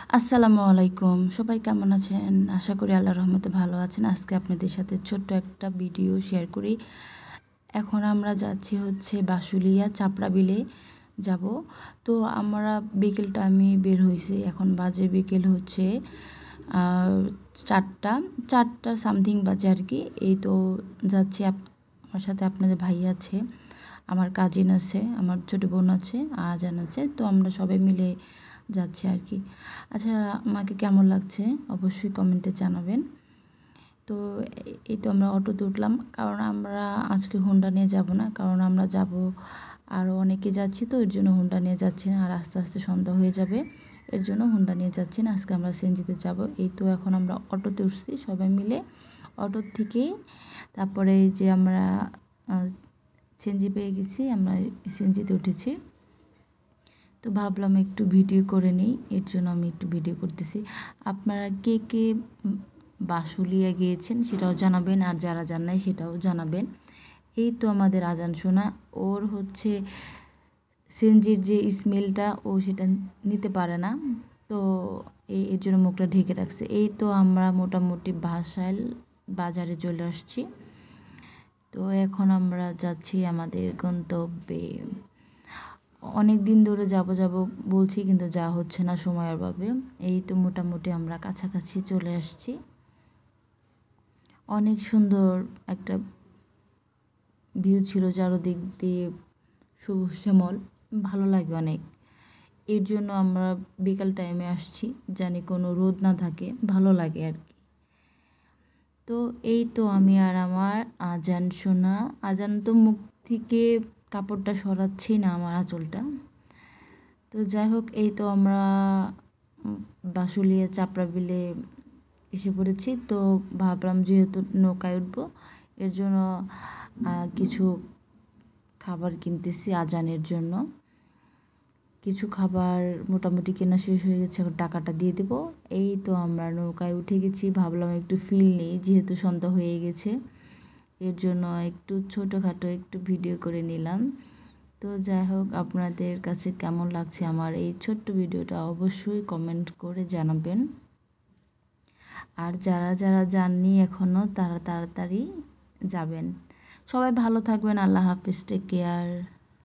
আসসালামু আলাইকুম। সবাই কেমন আছেন? আশা করি আল্লাহর রহমতে ভালো আছেন। আজকে আপনাদের সাথে ছোট্ট একটা ভিডিও শেয়ার করি। এখন আমরা যাচ্ছি হচ্ছে বাশুলিয়া চাপড়া বিলে যাব। তো আমরা বিকেল টাইমে বের হইছি। এখন বাজে বিকেল হচ্ছে 4টা সামথিং বাজে আর কি। এই তো যাচ্ছি আমার সাথে আপনাদের ভাই আছে, আমার কাজিন আছে, আমার ছোটো বোন আছে, আজান আছে। তো আমরা সবাই মিলে যাচ্ছি আর কি। আচ্ছা, আমাকে কেমন লাগছে অবশ্যই কমেন্টে জানাবেন। তো এই তো আমরা অটোতে উঠলাম, কারণ আমরা আজকে হোন্ডা নিয়ে যাব না, কারণ আমরা যাব আরও অনেকে যাচ্ছি, তো এর জন্য হোন্ডা নিয়ে যাচ্ছি না। আর আস্তে আস্তে সন্ধ্যা হয়ে যাবে, এর জন্য হোন্ডা নিয়ে যাচ্ছি না। আজকে আমরা সিএনজিতে যাব। এই তো এখন আমরা অটোতে উঠছি সবাই মিলে। অটোর থেকে তারপরে এই যে আমরা সিএনজি পেয়ে গেছি, আমরা সিএনজিতে উঠেছি। তো ভাবলাম একটু ভিডিও করে নিই, এর জন্য আমি একটু ভিডিও করতেছি। আপনারা কে কে বাশুলিয়া গিয়েছেন সেটাও জানাবেন, আর যারা যান নাই সেটাও জানাবেন। এই তো আমাদের আজান শোনা, ওর হচ্ছে সিএনজির যে স্মেলটা ও সেটা নিতে পারে না, তো এর জন্য মুখটা ঢেকে রাখছে। এই তো আমরা মোটামুটি ভাসাইল বাজারে চলে আসছি। তো এখন আমরা যাচ্ছি আমাদের গন্তব্যে। অনেক দিন ধরে যাব বলছি, কিন্তু যাওয়া হচ্ছে না সময়ের অভাবে। এই তো মোটামুটি আমরা কাছাকাছি চলে আসছি। অনেক সুন্দর একটা ভিউ ছিল, চারদিক দিয়ে সবুজ শ্যামল, ভালো লাগে অনেক। এর জন্য আমরা বিকাল টাইমে আসছি, জানি কোনো রোদ না থাকে, ভালো লাগে আর কি। তো এই তো আমি আর আমার আজান শোনা, আজান তো মুখ থেকে কাপড়টা সরাচ্ছি না, আমার আঁচলটা। তো যাই হোক, এই তো আমরা বাশুলিয়া চাপড়া বিলে এসে পড়েছি। তো ভাবলাম যেহেতু নৌকায় উঠবো, এর জন্য কিছু খাবার কিনতেছি আজানের জন্য। কিছু খাবার মোটামুটি কেনা শেষ হয়ে গেছে, এখন টাকাটা দিয়ে দেবো। এই তো আমরা নৌকায় উঠে গেছি, ভাবলাম একটু ফিল নেই যেহেতু সন্ধ্যা হয়ে গেছে, এর জন্য একটু ছোটোখাটো একটু ভিডিও করে নিলাম। তো যাই হোক, আপনাদের কাছে কেমন লাগছে আমার এই ছোট্ট ভিডিওটা অবশ্যই কমেন্ট করে জানাবেন। আর যারা যারা যাননি এখনও তারা তাড়াতাড়ি যাবেন। সবাই ভালো থাকবেন। আল্লাহ হাফিজ, টেক কেয়ার।